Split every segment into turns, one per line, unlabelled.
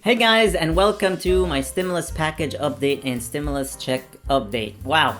Hey guys, and welcome to my stimulus package update and stimulus check update. Wow,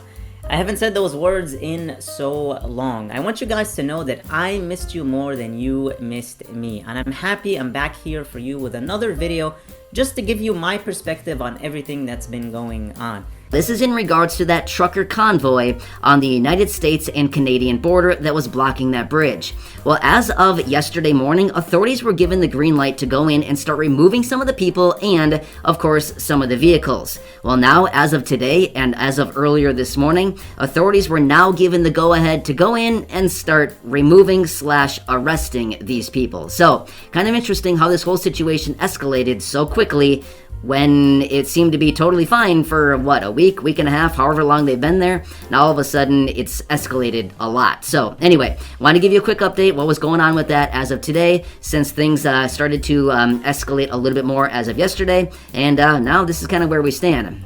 I haven't said those words in so long. I want you guys to know that I missed you more than you missed me, and I'm happy I'm back here for you with another video just to give you my perspective on everything that's been going on.
This is in regards to that trucker convoy on the United States and Canadian border that was blocking that bridge. Well, as of yesterday morning, authorities were given the green light to go in and start removing some of the people and, of course, some of the vehicles. Well, now, as of today and as of earlier this morning, authorities were now given the go-ahead to go in and start removing/arresting these people. So, kind of interesting how this whole situation escalated so quickly when it seemed to be totally fine for, a week and a half, however long they've been there. Now all of a sudden, it's escalated a lot. So anyway, want to give you a quick update, what was going on with that as of today, since things started to escalate a little bit more as of yesterday, and now this is kind of where we stand.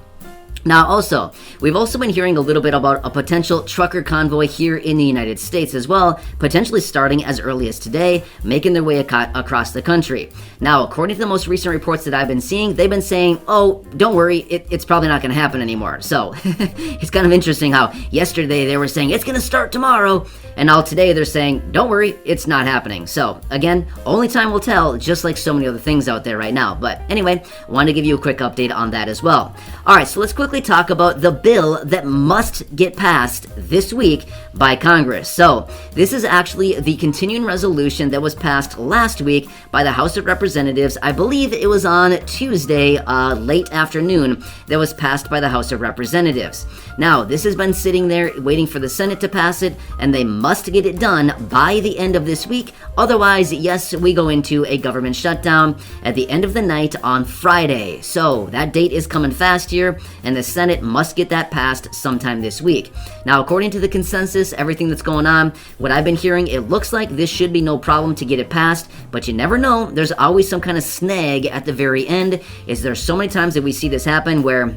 Now also, we've also been hearing a little bit about a potential trucker convoy here in the United States as well, potentially starting as early as today, making their way across the country. Now, according to the most recent reports that I've been seeing, they've been saying, oh, don't worry, it's probably not going to happen anymore. So, it's kind of interesting how yesterday they were saying, it's going to start tomorrow, and now today they're saying, don't worry, it's not happening. So, again, only time will tell, just like so many other things out there right now. But anyway, I wanted to give you a quick update on that as well. Alright, so let's quickly talk about the bill that must get passed this week by Congress. So, this is actually the continuing resolution that was passed last week by the House of Representatives. I believe it was on Tuesday, late afternoon, that was passed by the House of Representatives. Now, this has been sitting there waiting for the Senate to pass it, and they must get it done by the end of this week. Otherwise, yes, we go into a government shutdown at the end of the night on Friday. So, that date is coming fast here, and the Senate must get that passed sometime this week. Now, according to the consensus, everything that's going on, what I've been hearing, it looks like this should be no problem to get it passed, but you never know. There's always some kind of snag at the very end. There's so many times that we see this happen where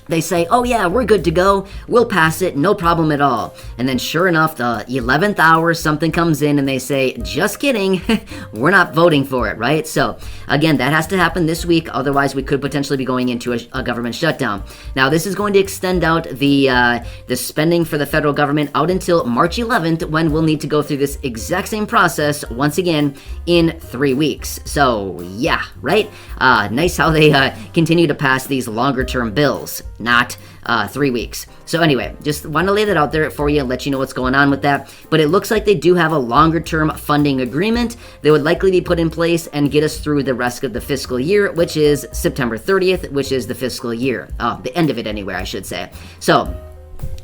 they say, oh yeah, we're good to go, we'll pass it, no problem at all. And then sure enough, the 11th hour, something comes in and they say, just kidding, we're not voting for it, right? So again, that has to happen this week, otherwise we could potentially be going into a government shutdown. Now this is going to extend out the spending for the federal government out until March 11th, when we'll need to go through this exact same process once again in 3 weeks. So yeah, right? Nice how they continue to pass these longer term bills, not 3 weeks. So anyway, just want to lay that out there for you and let you know what's going on with that. But it looks like they do have a longer term funding agreement that would likely be put in place and get us through the rest of the fiscal year, which is September 30th, which is the fiscal year. The end of it anyway, I should say. So,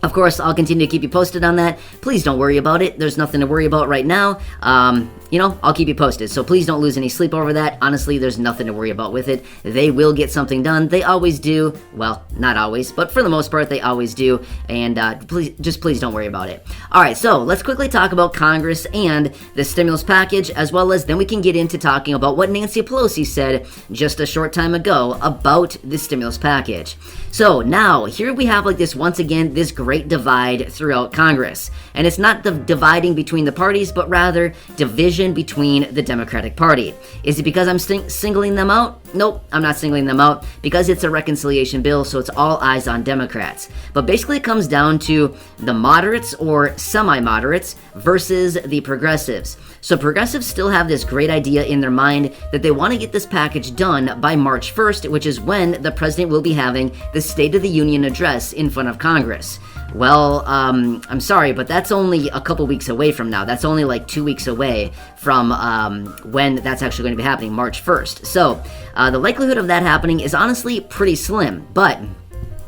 of course, I'll continue to keep you posted on that. Please don't worry about it. There's nothing to worry about right now. I'll keep you posted. So please don't lose any sleep over that. Honestly, there's nothing to worry about with it. They will get something done. They always do. Well, not always, but for the most part, they always do. And please don't worry about it. All right, so let's quickly talk about Congress and the stimulus package, as well as then we can get into talking about what Nancy Pelosi said just a short time ago about the stimulus package. So now, here we have once again, this great divide throughout Congress. And it's not the dividing between the parties, but rather division between the Democratic Party. Is it because I'm singling them out? Nope, I'm not singling them out, because it's a reconciliation bill, so it's all eyes on Democrats. But basically it comes down to the moderates or semi-moderates versus the progressives. So progressives still have this great idea in their mind that they want to get this package done by March 1st, which is when the president will be having the State of the Union address in front of Congress. Well, I'm sorry, but that's only a couple weeks away from now. That's only 2 weeks away from when that's actually going to be happening, March 1st. So the likelihood of that happening is honestly pretty slim, but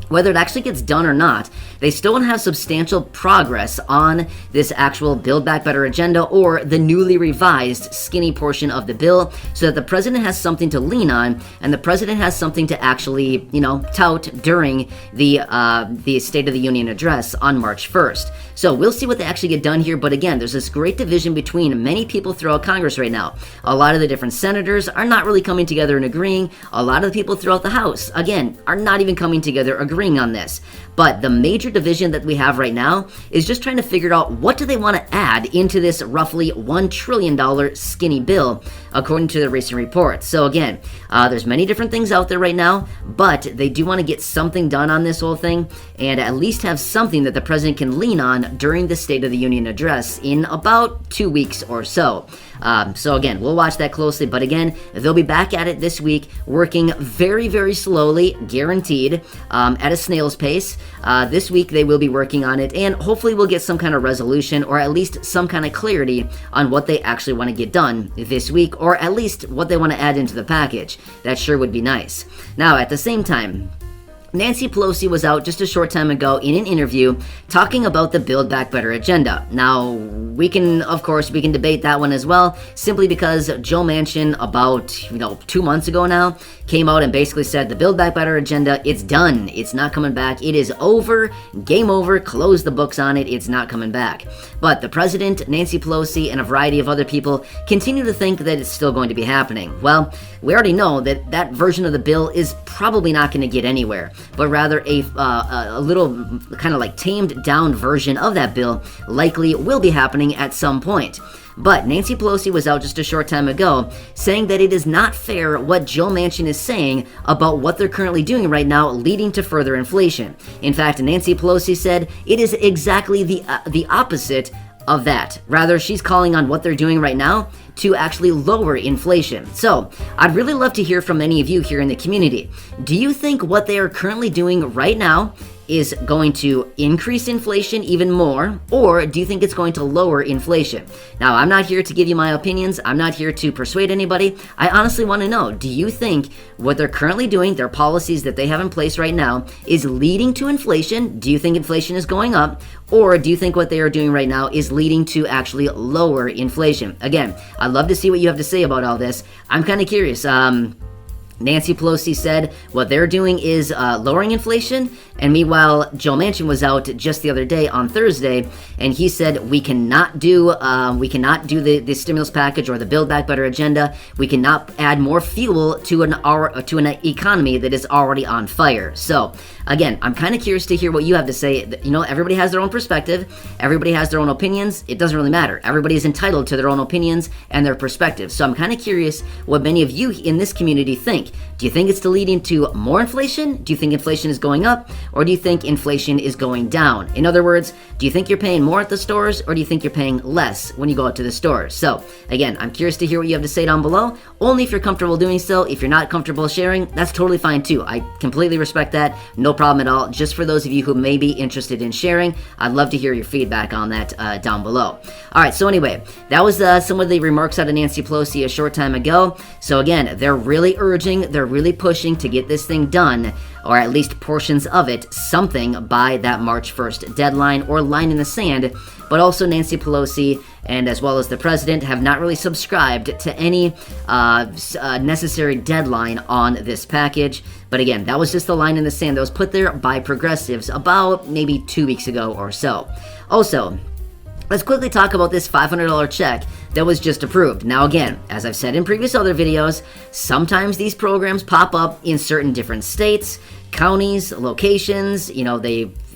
whether it actually gets done or not, they still want to have substantial progress on this actual Build Back Better agenda or the newly revised skinny portion of the bill, so that the president has something to lean on and the president has something to actually, tout during the State of the Union address on March 1st. So we'll see what they actually get done here, but again, there's this great division between many people throughout Congress right now. A lot of the different senators are not really coming together and agreeing. A lot of the people throughout the House, again, are not even coming together agreeing. agreeing on this. But the major division that we have right now is just trying to figure out what do they want to add into this roughly $1 trillion skinny bill, according to the recent reports. So again, there's many different things out there right now, but they do want to get something done on this whole thing and at least have something that the president can lean on during the State of the Union address in about 2 weeks or so. So again, we'll watch that closely, but again, they'll be back at it this week, working very, very slowly, guaranteed, at a snail's pace. This week they will be working on it, and hopefully we'll get some kind of resolution, or at least some kind of clarity on what they actually want to get done this week, or at least what they want to add into the package. That sure would be nice. Now, at the same time, Nancy Pelosi was out just a short time ago in an interview talking about the Build Back Better agenda. Now, we can debate that one as well, simply because Joe Manchin about, 2 months ago now, came out and basically said the Build Back Better agenda, it's done. It's not coming back. It is over. Game over. Close the books on it. It's not coming back. But the president, Nancy Pelosi, and a variety of other people continue to think that it's still going to be happening. Well, we already know that that version of the bill is probably not going to get anywhere, but rather a little kind of like tamed down version of that bill likely will be happening at some point. But Nancy Pelosi was out just a short time ago saying that it is not fair what Joe Manchin is saying about what they're currently doing right now, leading to further inflation. In fact, Nancy Pelosi said it is exactly the opposite of that. Rather, she's calling on what they're doing right now to actually lower inflation. So, I'd really love to hear from any of you here in the community. Do you think what they are currently doing right now is going to increase inflation even more, or do you think it's going to lower inflation? Now, I'm not here to give you my opinions. I'm not here to persuade anybody. I honestly want to know, do you think what they're currently doing, their policies that they have in place right now, is leading to inflation? Do you think inflation is going up? Or do you think what they are doing right now is leading to actually lower inflation? Again, I'd love to see what you have to say about all this. I'm kind of curious. Nancy Pelosi said what they're doing is lowering inflation, and meanwhile, Joe Manchin was out just the other day on Thursday, and he said we cannot do the stimulus package or the Build Back Better agenda. We cannot add more fuel to an economy that is already on fire. So again, I'm kind of curious to hear what you have to say. Everybody has their own perspective. Everybody has their own opinions. It doesn't really matter. Everybody is entitled to their own opinions and their perspectives. So I'm kind of curious what many of you in this community think. Do you think it's leading to more inflation? Do you think inflation is going up? Or do you think inflation is going down? In other words, do you think you're paying more at the stores, or do you think you're paying less when you go out to the stores? So again, I'm curious to hear what you have to say down below, only if you're comfortable doing so. If you're not comfortable sharing, that's totally fine too. I completely respect that. No problem at all. Just for those of you who may be interested in sharing, I'd love to hear your feedback on that down below. All right, so anyway, that was some of the remarks out of Nancy Pelosi a short time ago. So again, they're really pushing to get this thing done, or at least portions of it, something by that March 1st deadline or line in the sand. But also Nancy Pelosi and as well as the president have not really subscribed to any necessary deadline on this package. But again, that was just the line in the sand that was put there by progressives about maybe 2 weeks ago or so. Also, let's quickly talk about this $500 check that was just approved. Now again, as I've said in previous other videos, sometimes these programs pop up in certain different states, counties, locations.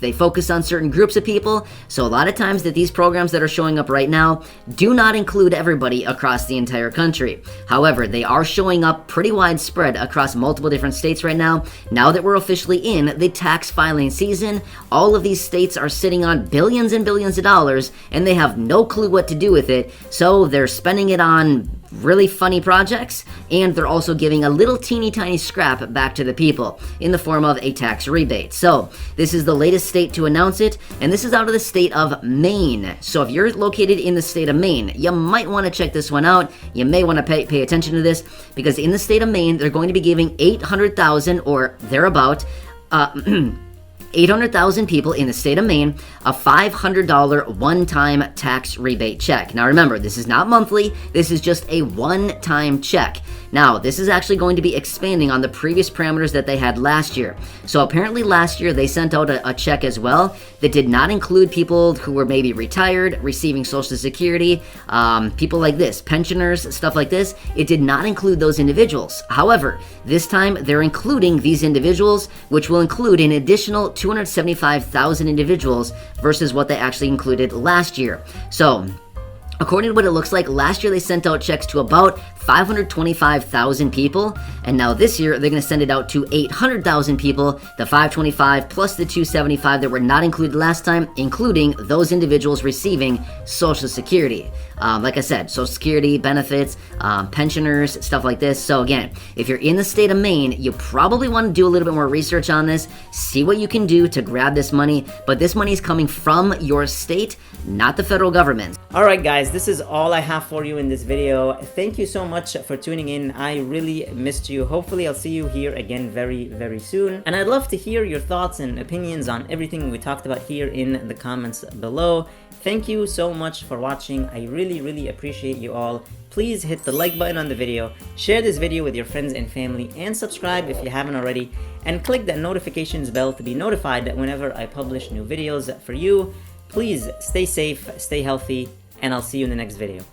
They focus on certain groups of people. So a lot of times that these programs that are showing up right now do not include everybody across the entire country. However, they are showing up pretty widespread across multiple different states right now. Now that we're officially in the tax filing season, all of these states are sitting on billions and billions of dollars, and they have no clue what to do with it. So they're spending it on really funny projects, and they're also giving a little teeny tiny scrap back to the people in the form of a tax rebate. So this is the latest state to announce it, and this is out of the state of Maine. So if you're located in the state of Maine, you might want to check this one out. You may want to pay attention to this, because in the state of Maine, they're going to be giving 800,000 or thereabout 800,000 people in the state of Maine a $500 one-time tax rebate check. Now remember, this is not monthly, this is just a one-time check. Now, this is actually going to be expanding on the previous parameters that they had last year. So apparently last year they sent out a check as well that did not include people who were maybe retired, receiving Social Security, people like this, pensioners, stuff like this. It did not include those individuals. However, this time they're including these individuals, which will include an additional 275,000 individuals versus what they actually included last year. So, according to what it looks like, last year they sent out checks to about 525,000 people, and now this year they're going to send it out to 800,000 people, the 525 plus the 275 that were not included last time, including those individuals receiving Social Security. Like I said, Social Security, benefits, pensioners, stuff like this. So again, if you're in the state of Maine, you probably want to do a little bit more research on this, see what you can do to grab this money, but this money is coming from your state, not the federal government.
Alright guys, this is all I have for you in this video. Thank you so much for tuning in. I really missed you. Hopefully I'll see you here again very, very soon. And I'd love to hear your thoughts and opinions on everything we talked about here in the comments below. Thank you so much for watching. I really, really appreciate you all. Please hit the like button on the video, share this video with your friends and family, and subscribe if you haven't already, and click that notifications bell to be notified that whenever I publish new videos for you. Please stay safe, stay healthy, and I'll see you in the next video.